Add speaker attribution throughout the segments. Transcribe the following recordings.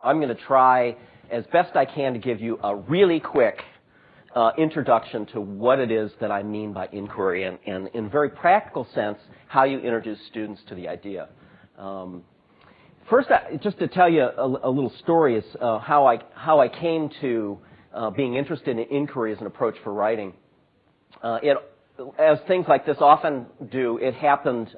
Speaker 1: I'm going to try as best I can to give you a really quick introduction to what it is that I mean by inquiry, and in a very practical sense, how you introduce students to the idea. First, just to tell you a little story is how I came to being interested in inquiry as an approach for writing. As things like this often do, it happened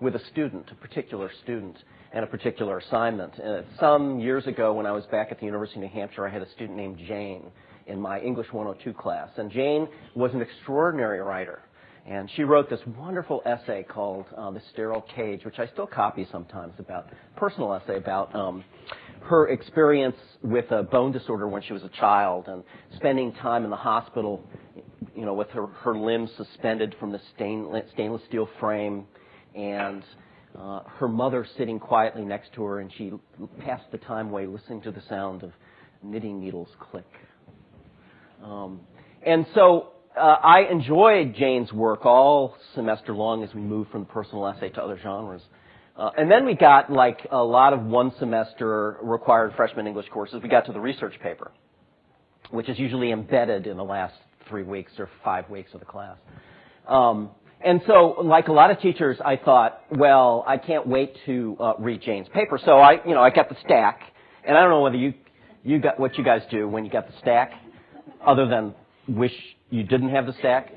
Speaker 1: with a student, a particular student, and a particular assignment. Some years ago, when I was back at the University of New Hampshire, I had a student named Jane in my English 102 class. And Jane was an extraordinary writer. And she wrote this wonderful essay called The Sterile Cage, which I still copy sometimes, about personal essay about her experience with a bone disorder when she was a child and spending time in the hospital, you know, with her limbs suspended from the stainless steel frame, and her mother sitting quietly next to her, and she passed the time away listening to the sound of knitting needles click. And so I enjoyed Jane's work all semester long as we moved from the personal essay to other genres. And then we got, like a lot of one-semester required freshman English courses, we got to the research paper, which is usually embedded in the last 3 weeks or 5 weeks of the class. And so, like a lot of teachers, I thought, well, I can't wait to read Jane's paper. So I got the stack, and I don't know whether you got what you guys do when you got the stack, other than wish you didn't have the stack.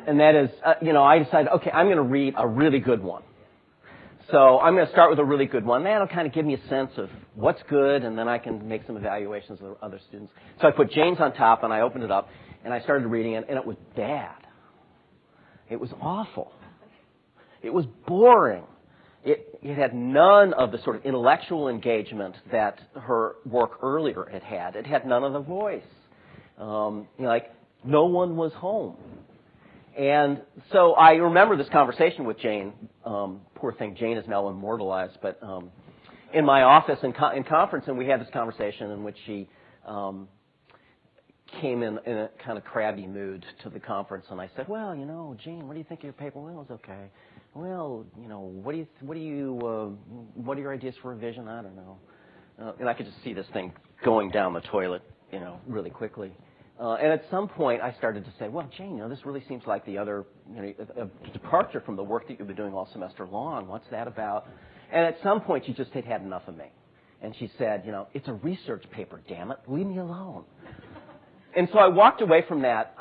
Speaker 1: And that is, I decided, okay, I'm going to read a really good one. So I'm going to start with a really good one. That'll kind of give me a sense of what's good, and then I can make some evaluations of other students. So I put Jane's on top, and I opened it up, and I started reading it, and it was bad. It was awful. It was boring. It had none of the sort of intellectual engagement that her work earlier had had. It had none of the voice. Like no one was home. And so I remember this conversation with Jane. Poor thing, Jane is now immortalized. But in my office in conference, and we had this conversation in which she came in a kind of crabby mood to the conference, and I said, well, Jane, what do you think of your paper? Well, it was okay. Well, what are your ideas for revision? I don't know. And I could just see this thing going down the toilet, really quickly. And at some point, I started to say, well, Jane, this really seems like the other, a departure from the work that you've been doing all semester long. What's that about? And at some point, she just had enough of me. And she said, it's a research paper, damn it. Leave me alone. And so I walked away from that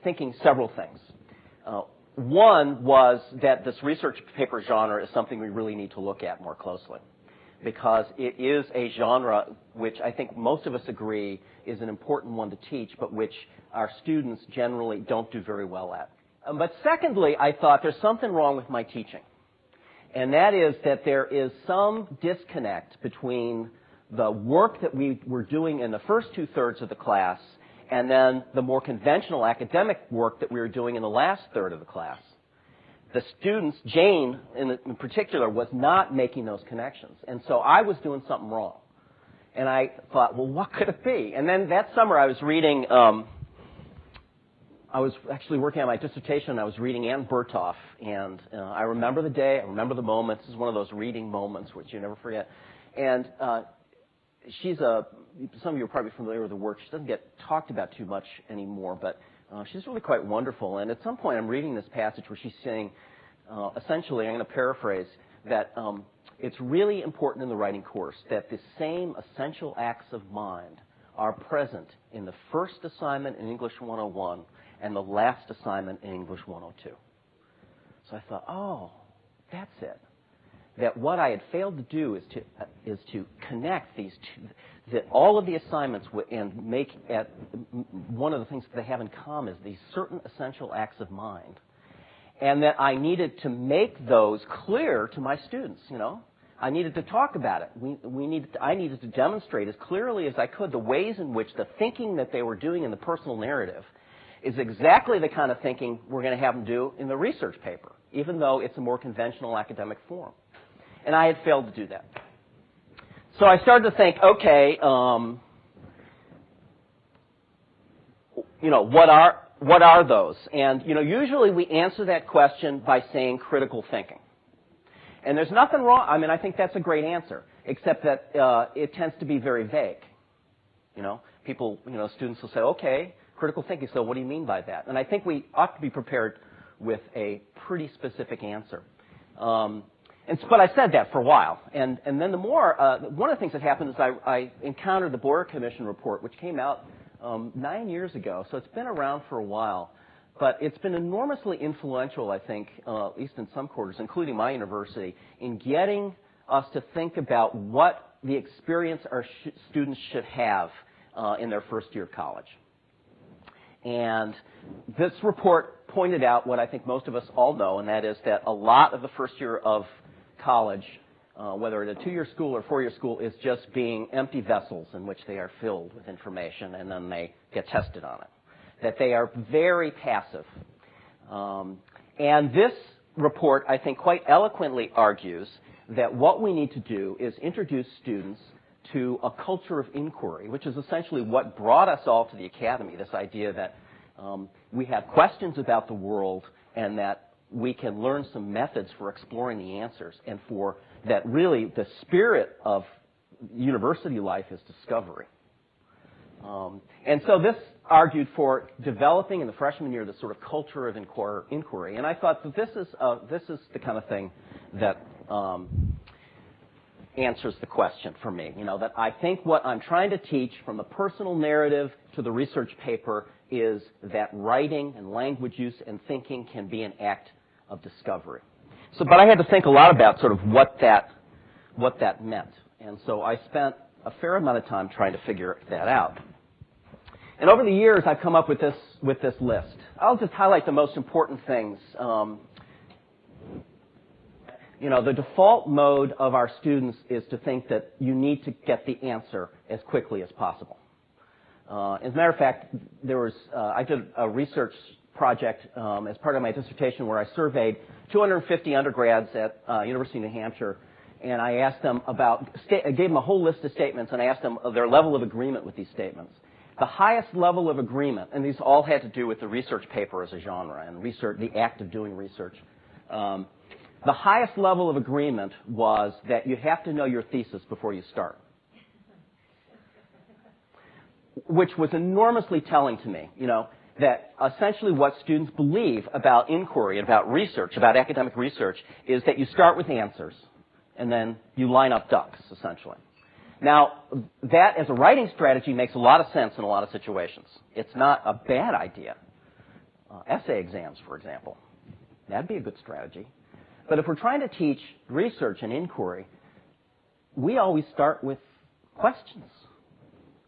Speaker 1: thinking several things. One was that this research paper genre is something we really need to look at more closely, because it is a genre which I think most of us agree is an important one to teach, but which our students generally don't do very well at. But secondly, I thought there's something wrong with my teaching, and that is that there is some disconnect between the work that we were doing in the first 2/3 of the class and then the more conventional academic work that we were doing in the last third of the class. The students, Jane in particular, was not making those connections. And so I was doing something wrong. And I thought, well, what could it be? And then that summer I was reading, I was actually working on my dissertation, and I was reading Anne Berthoff. And I remember the day, I remember the moment. This is one of those reading moments which you never forget. And some of you are probably familiar with her work. She doesn't get talked about too much anymore, but she's really quite wonderful. And at some point I'm reading this passage where she's saying, essentially, I'm going to paraphrase, that it's really important in the writing course that the same essential acts of mind are present in the first assignment in English 101 and the last assignment in English 102. So I thought, oh, that's it. That what I had failed to do is to connect these two, that all of the assignments and make one of the things that they have in common is these certain essential acts of mind, and that I needed to make those clear to my students. I needed to talk about it. I needed to demonstrate as clearly as I could the ways in which the thinking that they were doing in the personal narrative is exactly the kind of thinking we're going to have them do in the research paper, even though it's a more conventional academic form. And I had failed to do that. So I started to think, okay, what are those? And, usually we answer that question by saying critical thinking. And there's nothing wrong. I mean, I think that's a great answer, except that it tends to be very vague. People, students will say, okay, critical thinking, so what do you mean by that? And I think we ought to be prepared with a pretty specific answer. But I said that for a while. And then one of the things that happened is I encountered the Boyer Commission report, which came out 9 years ago. So it's been around for a while. But it's been enormously influential, I think, at least in some quarters, including my university, in getting us to think about what the experience our students should have in their first year of college. And this report pointed out what I think most of us all know, and that is that a lot of the first year of college, whether at a 2-year school or 4-year school, is just being empty vessels in which they are filled with information and then they get tested on it. That they are very passive. And this report, I think, quite eloquently argues that what we need to do is introduce students to a culture of inquiry, which is essentially what brought us all to the academy, this idea that we have questions about the world and that we can learn some methods for exploring the answers, and for that really the spirit of university life is discovery. And so this argued for developing in the freshman year this sort of culture of inquiry. And I thought that this is the kind of thing that answers the question for me. That I think what I'm trying to teach, from the personal narrative to the research paper, is that writing and language use and thinking can be an act of discovery. But I had to think a lot about sort of what that meant. And so I spent a fair amount of time trying to figure that out. And over the years, I've come up with this list. I'll just highlight the most important things. The default mode of our students is to think that you need to get the answer as quickly as possible. As a matter of fact, I did a research project as part of my dissertation where I surveyed 250 undergrads at University of New Hampshire, and I asked them I gave them a whole list of statements, and I asked them their level of agreement with these statements. The highest level of agreement, and these all had to do with the research paper as a genre and the act of doing research. The highest level of agreement was that you have to know your thesis before you start, which was enormously telling to me, that essentially what students believe about inquiry, about research, about academic research, is that you start with answers and then you line up ducks, essentially. Now, that as a writing strategy makes a lot of sense in a lot of situations. It's not a bad idea. Essay exams, for example. That'd be a good strategy. But if we're trying to teach research and inquiry, we always start with questions,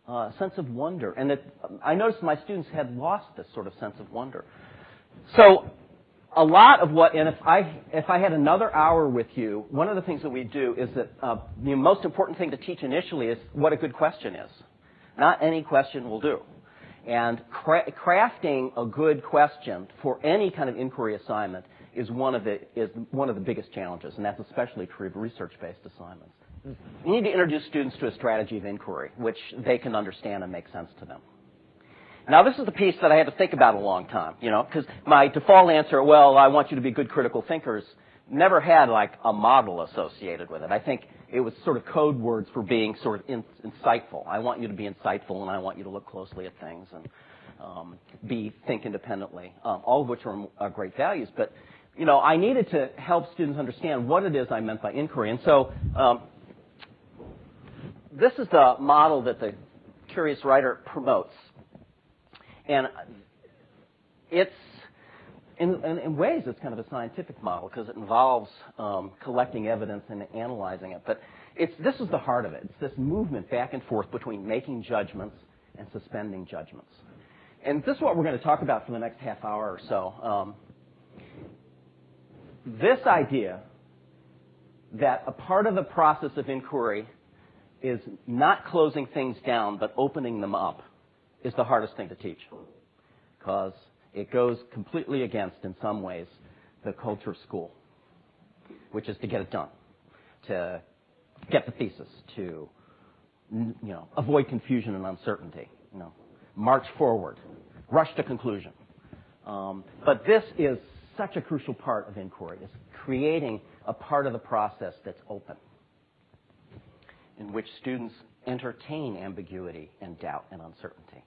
Speaker 1: a sense of wonder. And I noticed my students had lost this sort of sense of wonder. So a lot of and if I had another hour with you, one of the things that we do is that the most important thing to teach initially is what a good question is. Not any question will do. And crafting a good question for any kind of inquiry assignment is one of the biggest challenges, and that's especially true of research-based assignments. You need to introduce students to a strategy of inquiry, which they can understand and make sense to them. Now, this is the piece that I had to think about a long time, because my default answer, well, I want you to be good critical thinkers, never had like a model associated with it. I think it was sort of code words for being sort of insightful. I want you to be insightful, and I want you to look closely at things and think independently, all of which are great values. But I needed to help students understand what it is I meant by inquiry. And so this is the model that the Curious Writer promotes. And it's, in ways, it's kind of a scientific model because it involves collecting evidence and analyzing it. But this is the heart of it. It's this movement back and forth between making judgments and suspending judgments. And this is what we're going to talk about for the next half hour or so. This idea that a part of the process of inquiry is not closing things down but opening them up is the hardest thing to teach, because it goes completely against, in some ways, the culture of school, which is to get it done, to get the thesis, to avoid confusion and uncertainty, march forward, rush to conclusion. But this is such a crucial part of inquiry, is creating a part of the process that's open, in which students entertain ambiguity and doubt and uncertainty.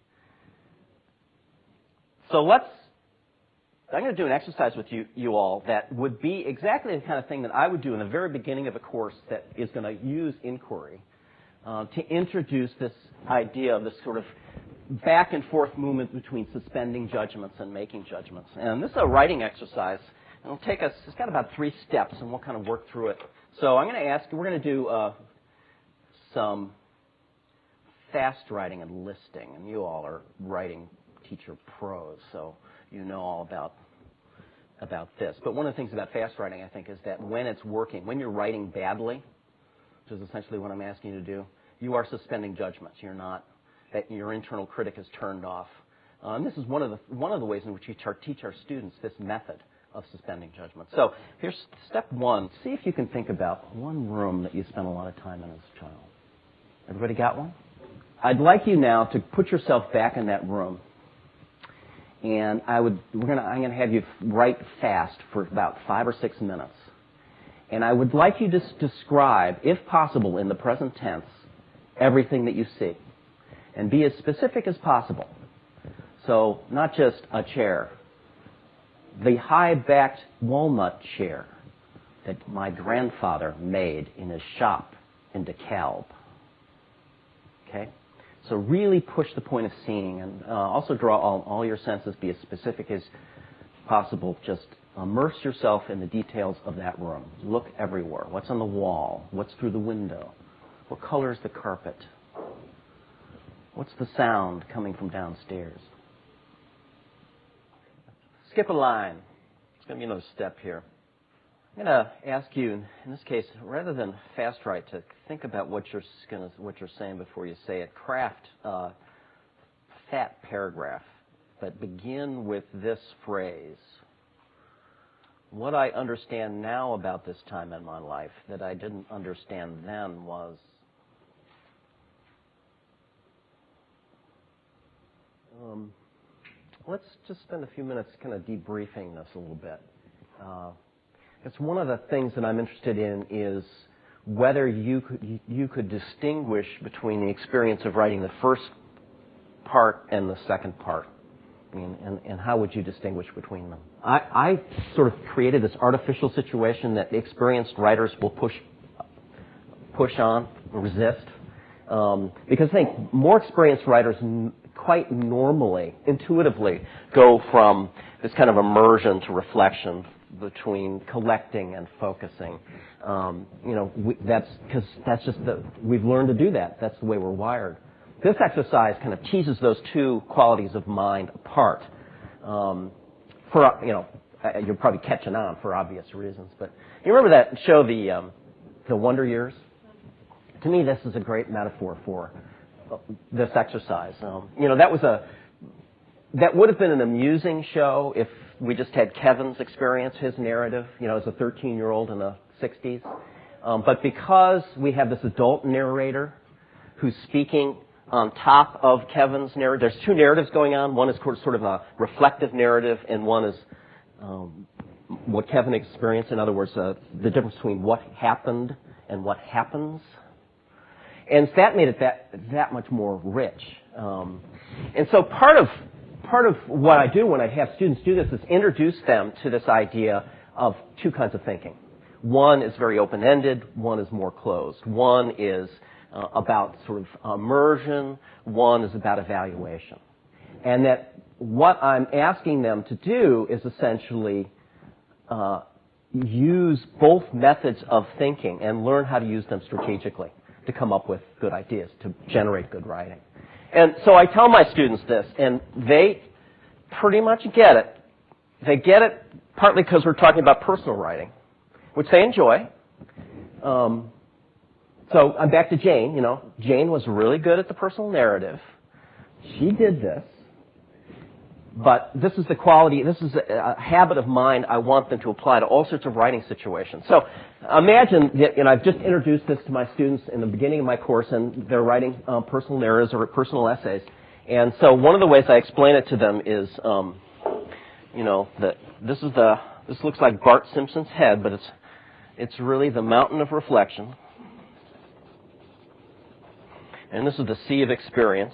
Speaker 1: So I'm going to do an exercise with you all that would be exactly the kind of thing that I would do in the very beginning of a course that is going to use inquiry to introduce this idea of this sort of back and forth movement between suspending judgments and making judgments. And this is a writing exercise. It'll take us, it's got about 3 steps, and we'll kind of work through it. So I'm going to ask, we're going to do some fast writing and listing. And you all are writing teacher pros, so you know all about this. But one of the things about fast writing, I think, is that when it's working, when you're writing badly, which is essentially what I'm asking you to do, you are suspending judgments. You're not, that your internal critic is turned off. And this is one of the ways in which we teach our students this method of suspending judgment. So here's step 1. See if you can think about one room that you spent a lot of time in as a child. Everybody got one? I'd like you now to put yourself back in that room. And I'm going to have you write fast for about 5 or 6 minutes. And I would like you to describe, if possible, in the present tense, everything that you see. And be as specific as possible. So, not just a chair. The high-backed walnut chair that my grandfather made in his shop in DeKalb. Okay? So really push the point of seeing, and also draw all your senses, be as specific as possible. Just immerse yourself in the details of that room. Look everywhere. What's on the wall? What's through the window? What color is the carpet? What's the sound coming from downstairs? Skip a line. It's going to be another step here. I'm going to ask you, in this case, rather than fast write, to think about what you're saying before you say it. Craft a fat paragraph, but begin with this phrase. What I understand now about this time in my life that I didn't understand then was... let's just spend a few minutes kind of debriefing this a little bit. It's one of the things that I'm interested in is whether you could distinguish between the experience of writing the first part and the second part. I mean, and how would you distinguish between them? I sort of created this artificial situation that experienced writers will push on, resist, because I think more experienced writers quite normally, intuitively, go from this kind of immersion to reflection, between collecting and focusing. That's because we've learned to do that. That's the way we're wired. This exercise kind of teases those two qualities of mind apart. You're probably catching on for obvious reasons, but you remember that show, The Wonder Years? To me, this is a great metaphor for this exercise. That would have been an amusing show if we just had Kevin's experience, his narrative, as a 13-year-old in the 60s. But because we have this adult narrator who's speaking on top of Kevin's narrative, there's 2 narratives going on. One is sort of a reflective narrative, and one is what Kevin experienced. In other words, the difference between what happened and what happens. And that made it that much more rich. And so part of what I do when I have students do this is introduce them to this idea of 2 kinds of thinking. One is very open-ended, one is more closed. One is about sort of immersion, one is about evaluation. And that what I'm asking them to do is essentially use both methods of thinking and learn how to use them strategically to come up with good ideas, to generate good writing. And so I tell my students this, and they pretty much get it. They get it partly because we're talking about personal writing, which they enjoy. So I'm back to Jane. Jane was really good at the personal narrative. She did this. But this is the quality, this is a habit of mine I want them to apply to all sorts of writing situations. So imagine that, I've just introduced this to my students in the beginning of my course, and they're writing personal narratives or personal essays. And so one of the ways I explain it to them is, that this looks like Bart Simpson's head, but It's really the mountain of reflection. And this is the sea of experience.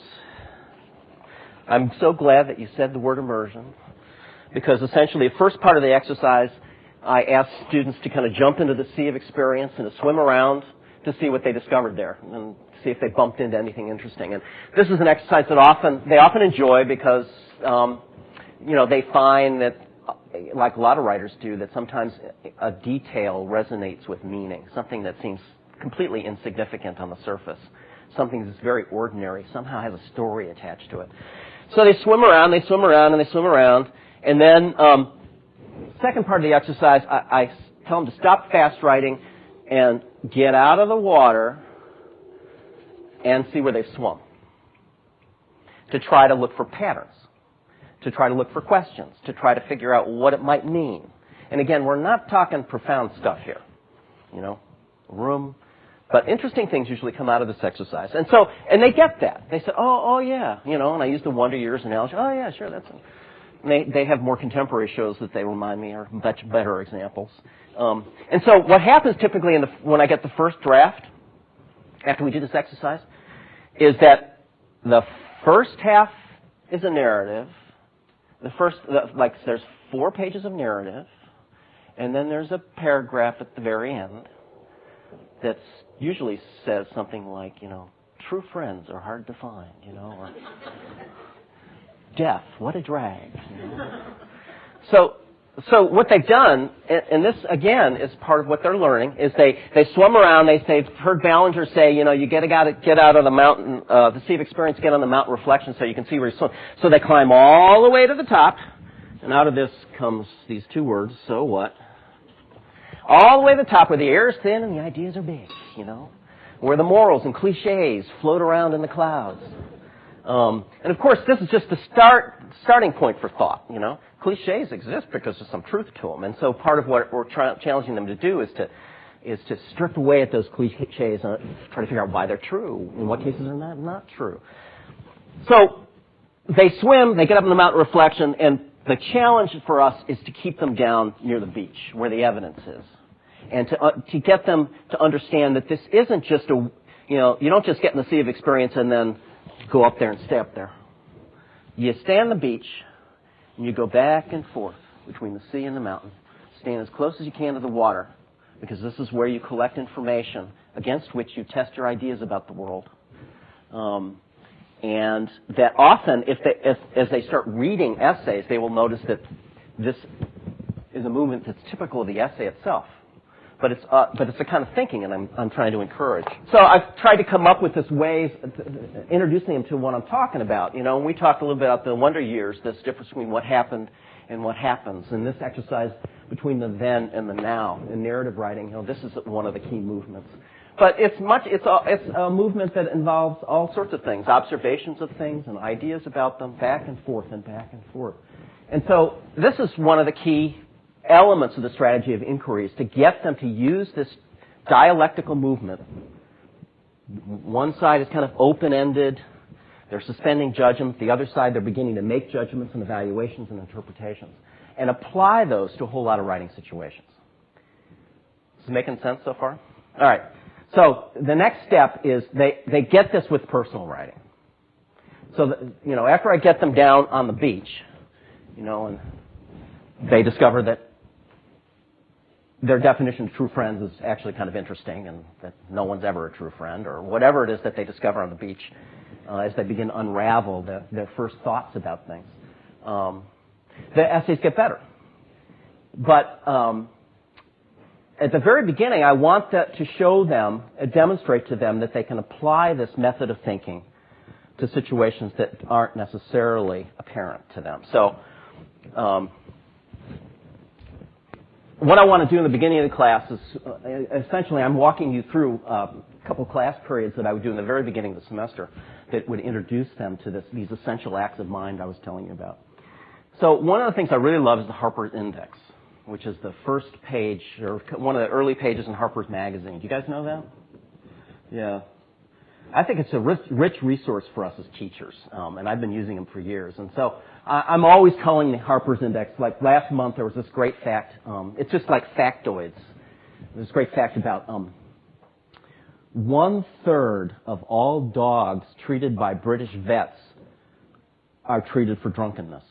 Speaker 1: I'm so glad that you said the word immersion, because essentially the first part of the exercise, I asked students to kind of jump into the sea of experience and to swim around to see what they discovered there and see if they bumped into anything interesting. And this is an exercise that they often enjoy because they find that, like a lot of writers do, that sometimes a detail resonates with meaning, something that seems completely insignificant on the surface. Something that's very ordinary somehow has a story attached to it. So they swim around, and then second part of the exercise, I tell them to stop fast writing and get out of the water and see where they've swum, to try to look for patterns, to try to look for questions, to try to figure out what it might mean. And again, we're not talking profound stuff here, room. But interesting things usually come out of this exercise. And they get that. They say, oh yeah, and I use the Wonder Years analogy. Oh yeah, sure, that's it. They have more contemporary shows that they remind me are much better examples. And so what happens typically when I get the first draft, after we do this exercise, is that the first half is a narrative. There's 4 pages of narrative, and then there's a paragraph at the very end that usually says something like, true friends are hard to find, or death, what a drag. So what they've done, and this again is part of what they're learning, is they swum around. They've heard Ballenger say, you get out of the mountain, the sea of experience, get on the mountain reflection so you can see where you swim. So they climb all the way to the top, and out of this comes these 2 words, so what? All the way to the top where the air is thin and the ideas are big, where the morals and cliches float around in the clouds. And of course, this is just the starting point for thought, Cliches exist because there's some truth to them. And so part of what we're challenging them to do is to strip away at those cliches and try to figure out why they're true, in what cases are not true. So they swim, they get up in the mountain reflection, and the challenge for us is to keep them down near the beach where the evidence is, and to get them to understand that this isn't just you don't just get in the sea of experience and then go up there and stay up there. You stay on the beach and you go back and forth between the sea and the mountain, staying as close as you can to the water, because this is where you collect information against which you test your ideas about the world. And that often, as they start reading essays, they will notice that this is a movement that's typical of the essay itself. But it's the kind of thinking that I'm trying to encourage. So I've tried to come up with this ways, introducing them to what I'm talking about. And we talked a little bit about the Wonder Years, this difference between what happened and what happens. And this exercise between the then and the now in narrative writing, this is one of the key movements. But it's a movement that involves all sorts of things, observations of things and ideas about them, back and forth and back and forth. And so this is one of the key elements of the strategy of inquiry, is to get them to use this dialectical movement. One side is kind of open-ended. They're suspending judgment. The other side, they're beginning to make judgments and evaluations and interpretations, and apply those to a whole lot of writing situations. Is this making sense so far? All right. So the next step is they get this with personal writing. So, after I get them down on the beach, and they discover that their definition of true friends is actually kind of interesting, and that no one's ever a true friend, or whatever it is that they discover on the beach, as they begin to unravel their first thoughts about things, the essays get better. But at the very beginning, I want to show them, demonstrate to them that they can apply this method of thinking to situations that aren't necessarily apparent to them. So what I want to do in the beginning of the class is, essentially, I'm walking you through a couple class periods that I would do in the very beginning of the semester that would introduce them to these essential acts of mind I was telling you about. So one of the things I really love is the Harper's Index, which is the first page, or one of the early pages in Harper's Magazine. Do you guys know that? Yeah. I think it's a rich resource for us as teachers, and I've been using them for years. And so I'm always calling the Harper's Index. Like last month, there was this great fact. It's just like factoids there's a great fact about 1/3 of all dogs treated by British vets are treated for drunkenness.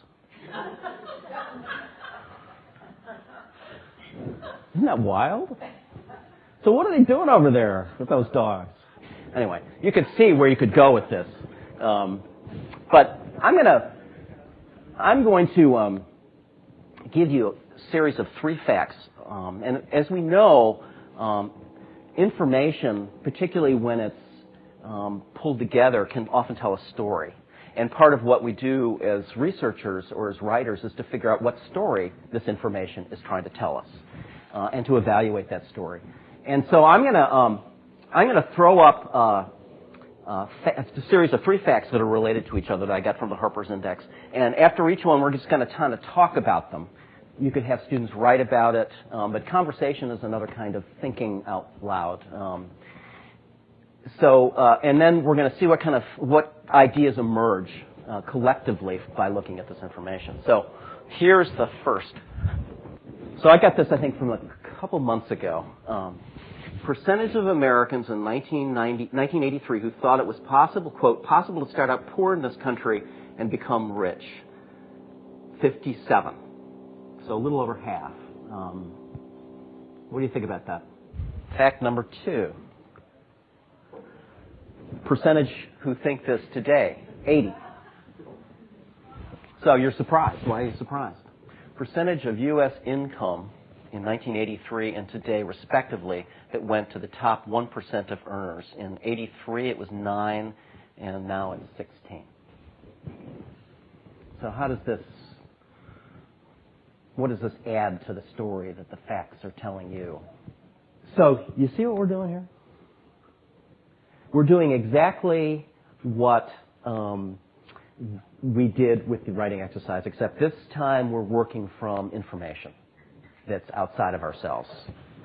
Speaker 1: Isn't that wild? So what are they doing over there with those dogs? Anyway, you could see where you could go with this. But I'm going to give you a series of 3 facts. And as we know, information, particularly when it's pulled together, can often tell a story. And part of what we do as researchers or as writers is to figure out what story this information is trying to tell us, and to evaluate that story. And so I'm going to throw up a series of 3 facts that are related to each other that I got from the Harper's Index. And after each one, we're just going to kind of talk about them. You could have students write about it, but conversation is another kind of thinking out loud. And then we're going to see what ideas emerge collectively by looking at this information. So here's the first. So I got this, I think, from a couple months ago. Percentage of Americans in 1983 who thought it was possible, quote, possible to start out poor in this country and become rich. 57. So a little over half. What do you think about that? Fact number 2. Percentage who think this today, 80. So you're surprised. Why are you surprised? Percentage of U.S. income in 1983 and today, respectively, that went to the top 1% of earners. In 83, it was 9, and now it's 16. So what does this add to the story that the facts are telling you? So you see what we're doing here? We're doing exactly what we did with the writing exercise, except this time we're working from information that's outside of ourselves.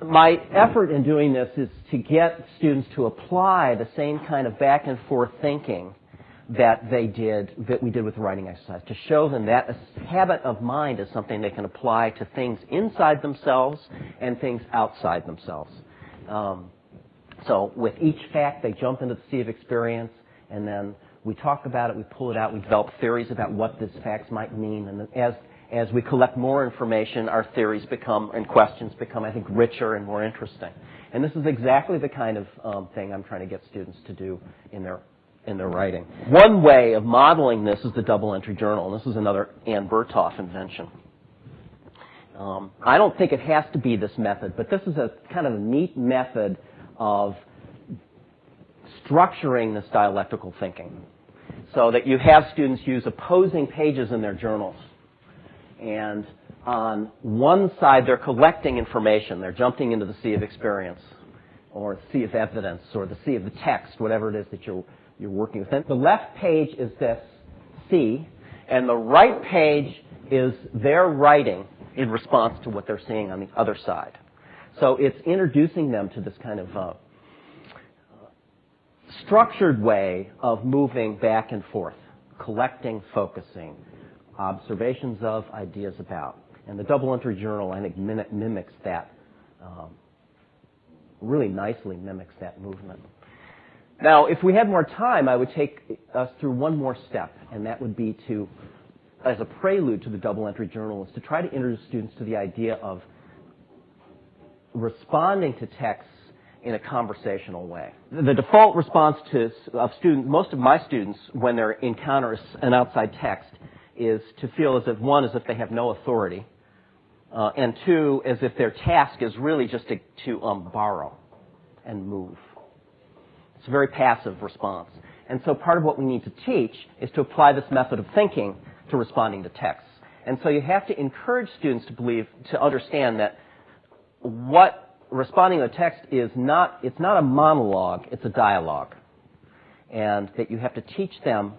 Speaker 1: My effort in doing this is to get students to apply the same kind of back and forth thinking that we did with the writing exercise, to show them that a habit of mind is something they can apply to things inside themselves and things outside themselves. So with each fact, they jump into the sea of experience, and then we talk about it, we pull it out, we develop theories about what these facts might mean, and as we collect more information, our theories and questions become, I think, richer and more interesting. And this is exactly the kind of thing I'm trying to get students to do in their writing. One way of modeling this is the double-entry journal, and this is another Ann Berthoff invention. I don't think it has to be this method, but this is a kind of a neat method of structuring this dialectical thinking so that you have students use opposing pages in their journals. And on one side, they're collecting information. They're jumping into the sea of experience or the sea of evidence or the sea of the text, whatever it is that you're working with. And the left page is this sea, and the right page is their writing in response to what they're seeing on the other side. So it's introducing them to this kind of structured way of moving back and forth, collecting, focusing, observations of, ideas about. And the double-entry journal, I think, mimics that, really nicely mimics that movement. Now, if we had more time, I would take us through one more step, and that would be to, as a prelude to the double-entry journal, is to try to introduce students to the idea of responding to texts in a conversational way. The default response of students, most of my students, when they encounter an outside text, is to feel as if they have no authority, and 2, as if their task is really just to borrow and move. It's a very passive response. And so part of what we need to teach is to apply this method of thinking to responding to texts. And so you have to encourage students to understand that what responding to a text it's not a monologue, it's a dialogue. And that you have to teach them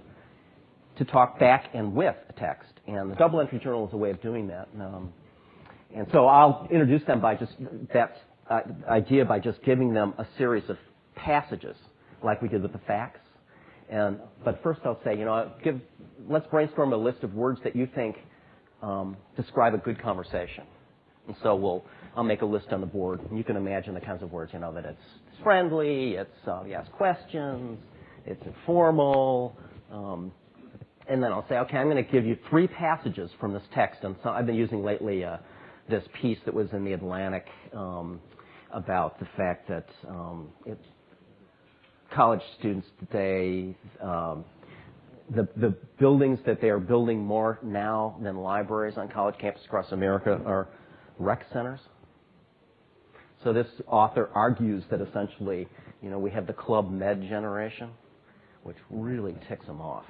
Speaker 1: to talk back and with a text. And the double-entry journal is a way of doing that. And so I'll introduce them by just that idea by just giving them a series of passages, like we did with the facts. But first I'll say, let's brainstorm a list of words that you think describe a good conversation. And so I'll make a list on the board. And you can imagine the kinds of words, that it's friendly, you ask questions, it's informal, and then I'll say, okay, I'm going to give you 3 passages from this text. And so I've been using lately this piece that was in the Atlantic about the fact that college students today, the buildings that they are building more now than libraries on college campuses across America are rec centers. So this author argues that essentially, we have the Club Med generation, which really ticks them off.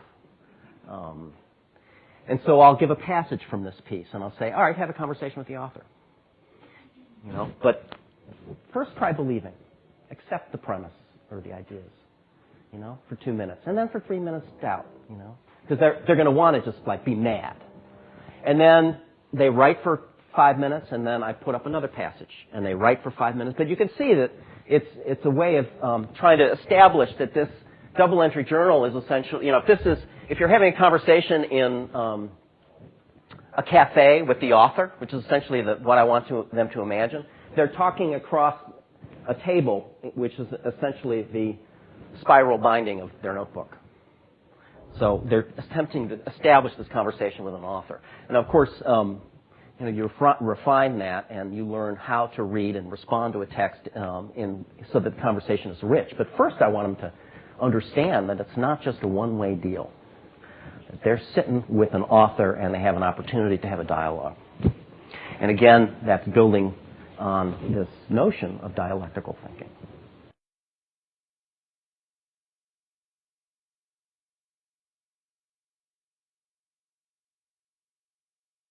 Speaker 1: And so I'll give a passage from this piece, and I'll say, all right, have a conversation with the author. But first try believing. Accept the premise or the ideas, for 2 minutes. And then for 3 minutes, doubt, because they're going to want to just be mad. And then they write for 5 minutes, and then I put up another passage, and they write for 5 minutes. But you can see that it's a way of trying to establish that this double entry journal is essentially, if you're having a conversation in a cafe with the author, which is essentially what I want them to imagine, they're talking across a table, which is essentially the spiral binding of their notebook. So they're attempting to establish this conversation with an author. And of course, you refine that and you learn how to read and respond to a text so that the conversation is rich. But first I want them to understand that it's not just a one-way deal. That they're sitting with an author and they have an opportunity to have a dialogue. And again, that's building on this notion of dialectical thinking.